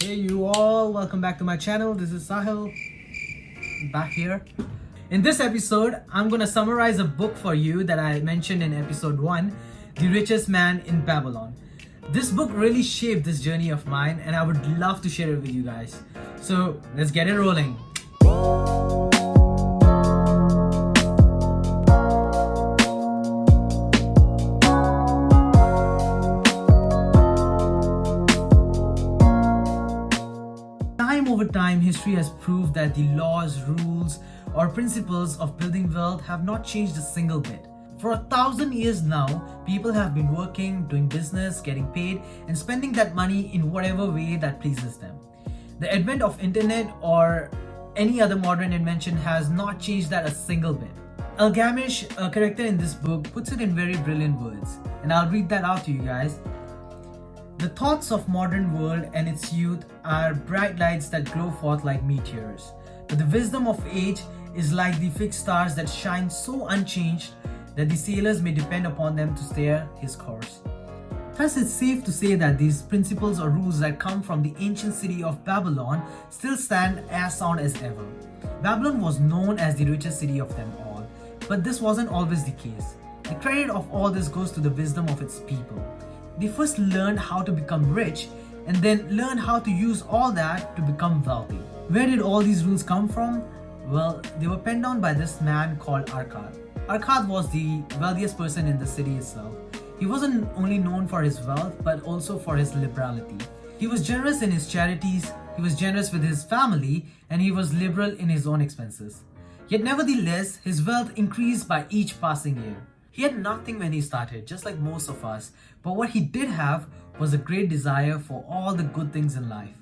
Hey you all, welcome back to my channel. This is Sahil back here. In this episode, I'm gonna summarize a book for you that I mentioned in episode 1, The Richest Man in Babylon. This book really shaped this journey of mine and I would love to share it with you guys. So let's get it rolling. Over time, history has proved that the laws, rules, or principles of building wealth have not changed a single bit. For 1,000 years now, people have been working, doing business, getting paid, and spending that money in whatever way that pleases them. The advent of internet or any other modern invention has not changed that a single bit. Gamish, a character in this book, puts it in very brilliant words, and I'll read that out to you guys. The thoughts of modern world and its youth are bright lights that glow forth like meteors. But the wisdom of age is like the fixed stars that shine so unchanged that the sailors may depend upon them to steer his course. Thus, it's safe to say that these principles or rules that come from the ancient city of Babylon still stand as sound as ever. Babylon was known as the richest city of them all, but this wasn't always the case. The credit of all this goes to the wisdom of its people. They first learned how to become rich and then learned how to use all that to become wealthy. Where did all these rules come from? Well, they were penned down by this man called Arkad. Arkad was the wealthiest person in the city itself. He wasn't only known for his wealth but also for his liberality. He was generous in his charities, he was generous with his family, and he was liberal in his own expenses. Yet nevertheless, his wealth increased by each passing year. He had nothing when he started, just like most of us, but what he did have was a great desire for all the good things in life.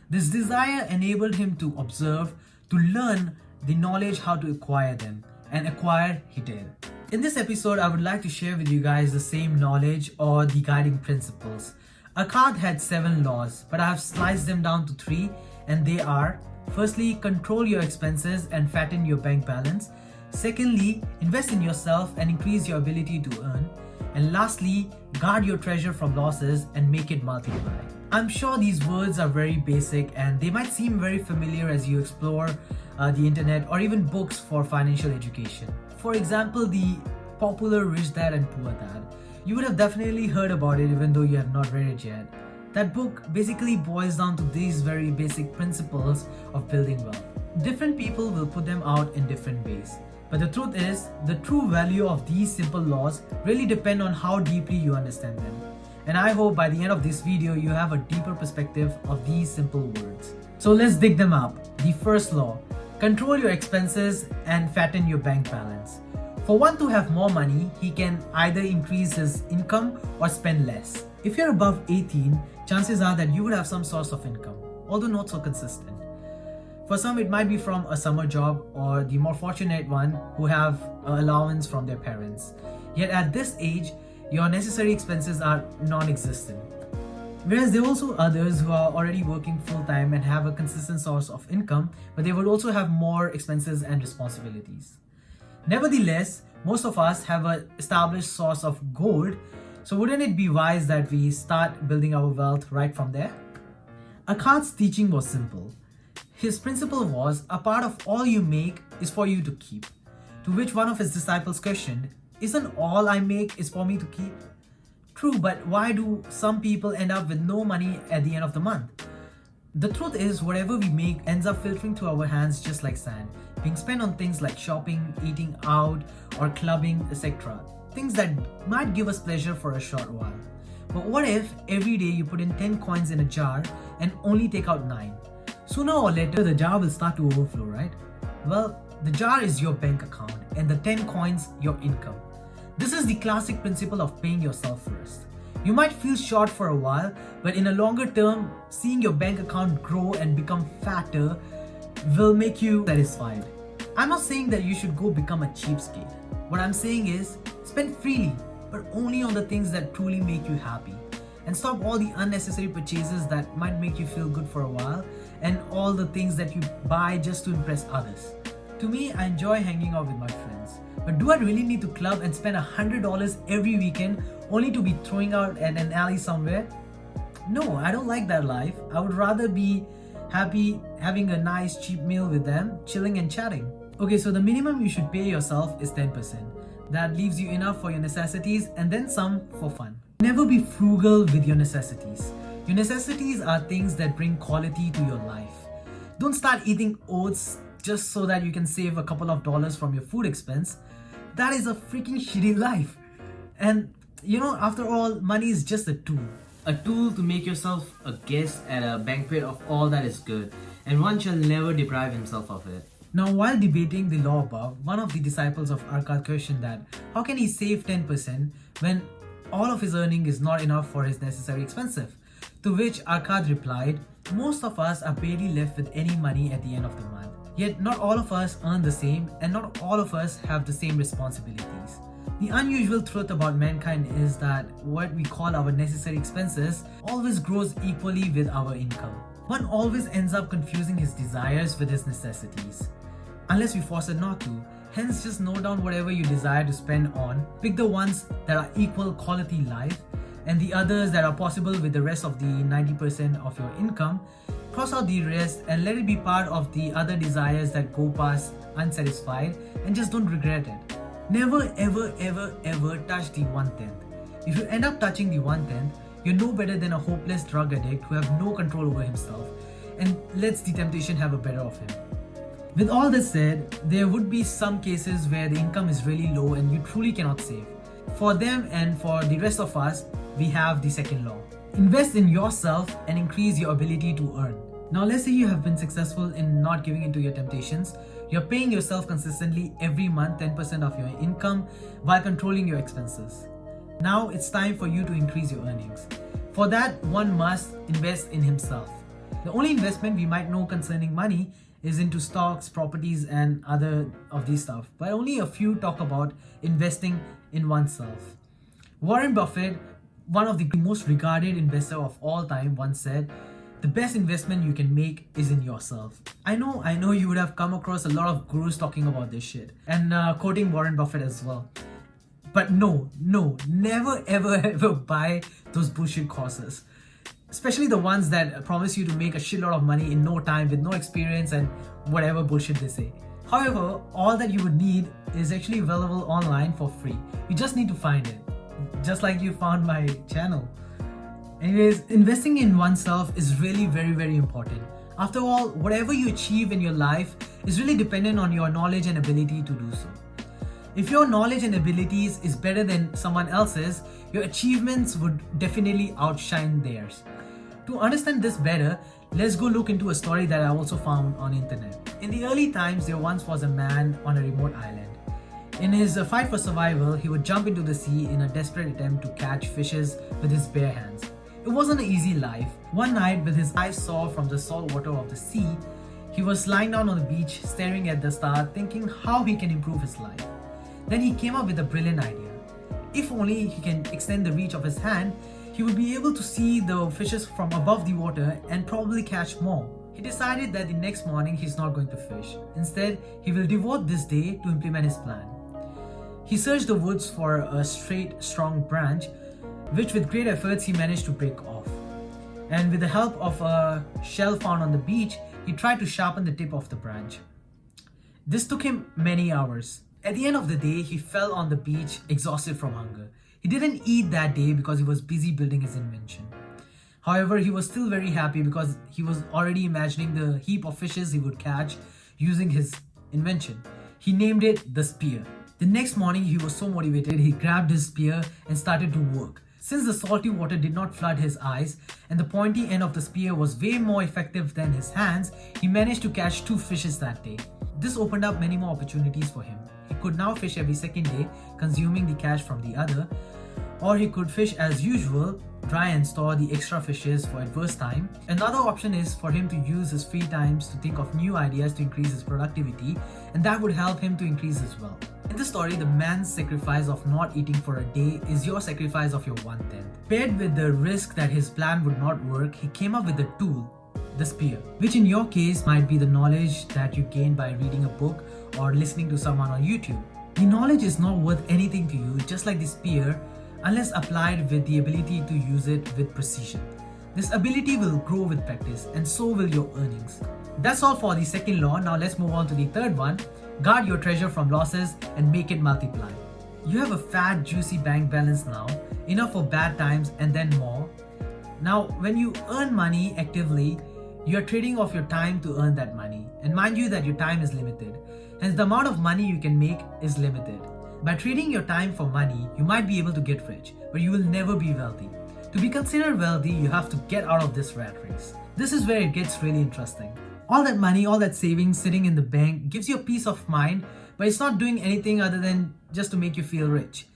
This desire enabled him to observe, to learn the knowledge how to acquire them, and acquire he did. In this episode, I would like to share with you guys the same knowledge or the guiding principles. Akkad had 7 laws, but I have sliced them down to 3, and they are: firstly, control your expenses and fatten your bank balance. Secondly, invest in yourself and increase your ability to earn. And lastly, guard your treasure from losses and make it multiply. I'm sure these words are very basic and they might seem very familiar as you explore the internet or even books for financial education. For example, the popular Rich Dad and Poor Dad. You would have definitely heard about it even though you have not read it yet. That book basically boils down to these very basic principles of building wealth. Different people will put them out in different ways. But the truth is, the true value of these simple laws really depend on how deeply you understand them. And I hope by the end of this video, you have a deeper perspective of these simple words. So let's dig them up. The first law: control your expenses and fatten your bank balance. For one to have more money, he can either increase his income or spend less. If you're above 18, chances are that you would have some source of income, although not so consistent. For some, it might be from a summer job or the more fortunate one who have an allowance from their parents. Yet at this age, your necessary expenses are non-existent. Whereas there are also others who are already working full-time and have a consistent source of income, but they would also have more expenses and responsibilities. Nevertheless, most of us have an established source of gold, so wouldn't it be wise that we start building our wealth right from there? Akkad's teaching was simple. His principle was, a part of all you make is for you to keep. To which one of his disciples questioned, isn't all I make is for me to keep? True, but why do some people end up with no money at the end of the month? The truth is, whatever we make ends up filtering to our hands just like sand, being spent on things like shopping, eating out, or clubbing, etc. Things that might give us pleasure for a short while. But what if every day you put in 10 coins in a jar and only take out 9? Sooner or later, the jar will start to overflow, right? Well, the jar is your bank account and the 10 coins your income. This is the classic principle of paying yourself first. You might feel short for a while, but in a longer term, seeing your bank account grow and become fatter will make you satisfied. I'm not saying that you should go become a cheapskate. What I'm saying is, spend freely, but only on the things that truly make you happy. And stop all the unnecessary purchases that might make you feel good for a while and all the things that you buy just to impress others. To me, I enjoy hanging out with my friends. But do I really need to club and spend $100 every weekend only to be throwing out at an alley somewhere? No, I don't like that life. I would rather be happy having a nice cheap meal with them, chilling and chatting. Okay, so the minimum you should pay yourself is 10%. That leaves you enough for your necessities and then some for fun. Never be frugal with your necessities. Your necessities are things that bring quality to your life. Don't start eating oats just so that you can save a couple of dollars from your food expense. That is a freaking shitty life. And after all, money is just a tool. A tool to make yourself a guest at a banquet of all that is good, and one shall never deprive himself of it. Now, while debating the law above, one of the disciples of Arkad questioned that how can he save 10% when all of his earning is not enough for his necessary expenses? To which Arkad replied, most of us are barely left with any money at the end of the month. Yet not all of us earn the same, and not all of us have the same responsibilities. The unusual truth about mankind is that what we call our necessary expenses always grows equally with our income. One always ends up confusing his desires with his necessities, unless we force it not to. Hence, just note down whatever you desire to spend on, pick the ones that are equal quality life, and the others that are possible with the rest of the 90% of your income. Cross out the rest and let it be part of the other desires that go past unsatisfied, and just don't regret it. Never ever ever ever touch the 1/10. If you end up touching the 1/10, you're no better than a hopeless drug addict who have no control over himself and lets the temptation have a better of him. With all this said, there would be some cases where the income is really low and you truly cannot save. For them and for the rest of us, we have the second law. Invest in yourself and increase your ability to earn. Now let's say you have been successful in not giving into your temptations. You're paying yourself consistently every month 10% of your income while controlling your expenses. Now it's time for you to increase your earnings. For that, one must invest in himself. The only investment we might know concerning money is into stocks, properties, and other of these stuff, but only a few talk about investing in oneself. Warren Buffett, one of the most regarded investors of all time, once said, "The best investment you can make is in yourself." I know you would have come across a lot of gurus talking about this shit and quoting Warren Buffett as well. But no, never ever buy those bullshit courses. Especially the ones that promise you to make a shitload of money in no time with no experience and whatever bullshit they say. However, all that you would need is actually available online for free. You just need to find it. Just like you found my channel. Anyways, investing in oneself is really very, very important. After all, whatever you achieve in your life is really dependent on your knowledge and ability to do so. If your knowledge and abilities is better than someone else's, your achievements would definitely outshine theirs. To understand this better, let's go look into a story that I also found on internet. In the early times, there once was a man on a remote island. In his fight for survival, he would jump into the sea in a desperate attempt to catch fishes with his bare hands. It wasn't an easy life. One night, with his eyes sore from the salt water of the sea, he was lying down on the beach, staring at the stars, thinking how he can improve his life. Then he came up with a brilliant idea. If only he can extend the reach of his hand, he would be able to see the fishes from above the water and probably catch more. He decided that the next morning he's not going to fish. Instead, he will devote this day to implement his plan. He searched the woods for a straight, strong branch, which with great efforts he managed to break off. And with the help of a shell found on the beach, he tried to sharpen the tip of the branch. This took him many hours. At the end of the day, he fell on the beach, exhausted from hunger. He didn't eat that day because he was busy building his invention. However, he was still very happy because he was already imagining the heap of fishes he would catch using his invention. He named it the spear. The next morning, he was so motivated, he grabbed his spear and started to work. Since the salty water did not flood his eyes and the pointy end of the spear was way more effective than his hands, he managed to catch 2 fishes that day. This opened up many more opportunities for him. He could now fish every second day, consuming the catch from the other, or he could fish as usual, dry and store the extra fishes for adverse time. Another option is for him to use his free times to think of new ideas to increase his productivity, and that would help him to increase his wealth. In this story, the man's sacrifice of not eating for a day is your sacrifice of your 1/10. Paired with the risk that his plan would not work, he came up with a tool, the spear, which in your case might be the knowledge that you gain by reading a book or listening to someone on YouTube. The knowledge is not worth anything to you, just like the spear, unless applied with the ability to use it with precision. This ability will grow with practice, and so will your earnings. That's all for the second law. Now let's move on to the third one. Guard your treasure from losses and make it multiply. You have a fat, juicy bank balance now, enough for bad times and then more. Now, when you earn money actively, you are trading off your time to earn that money. And mind you that your time is limited. Hence, the amount of money you can make is limited. By trading your time for money, you might be able to get rich, but you will never be wealthy. To be considered wealthy, you have to get out of this rat race. This is where it gets really interesting. All that money, all that savings sitting in the bank gives you a peace of mind, but it's not doing anything other than just to make you feel rich.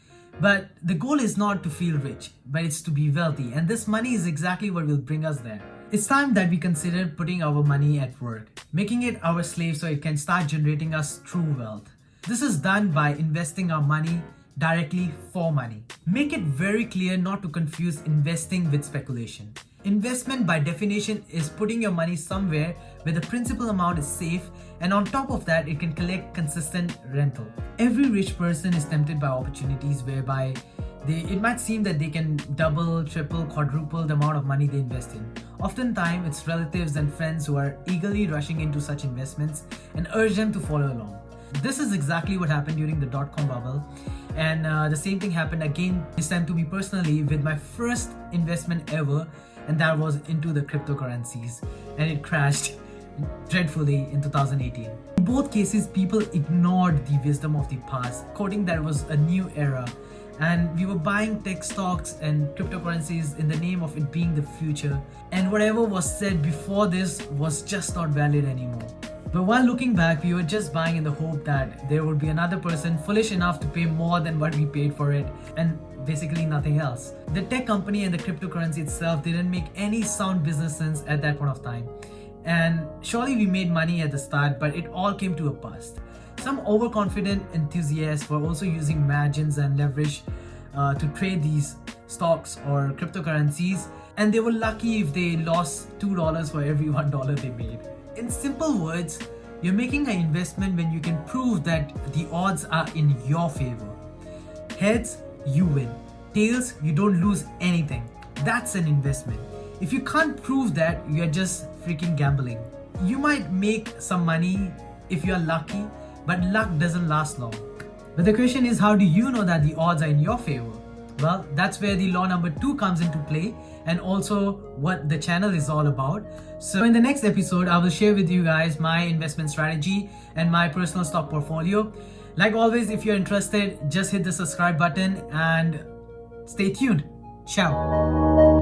But the goal is not to feel rich, but it's to be wealthy, and this money is exactly what will bring us there. It's time that we consider putting our money at work, making it our slave so it can start generating us true wealth. This is done by investing our money directly for money. Make it very clear not to confuse investing with speculation. Investment by definition is putting your money somewhere where the principal amount is safe, and on top of that it can collect consistent rental. Every rich person is tempted by opportunities whereby it might seem that they can double, triple, quadruple the amount of money they invest in. Oftentimes it's relatives and friends who are eagerly rushing into such investments and urge them to follow along. This is exactly what happened during the dot-com bubble, and the same thing happened again this time to me personally with my first investment ever, and that was into the cryptocurrencies, and it crashed dreadfully in 2018. In both cases, people ignored the wisdom of the past, quoting that it was a new era, and we were buying tech stocks and cryptocurrencies in the name of it being the future, and whatever was said before this was just not valid anymore. But while looking back, we were just buying in the hope that there would be another person foolish enough to pay more than what we paid for it, and basically nothing else. The tech company and the cryptocurrency itself didn't make any sound business sense at that point of time. And surely we made money at the start, but it all came to a bust. Some overconfident enthusiasts were also using margins and leverage to trade these stocks or cryptocurrencies, and they were lucky if they lost $2 for every $1 they made. In simple words, you're making an investment when you can prove that the odds are in your favor. Heads, you win. Tails, you don't lose anything. That's an investment. If you can't prove that, you're just freaking gambling. You might make some money if you're lucky, but luck doesn't last long. But the question is, how do you know that the odds are in your favor? Well, that's where the law number 2 comes into play, and also what the channel is all about. So in the next episode, I will share with you guys my investment strategy and my personal stock portfolio. Like always, if you're interested, just hit the subscribe button and stay tuned. Ciao.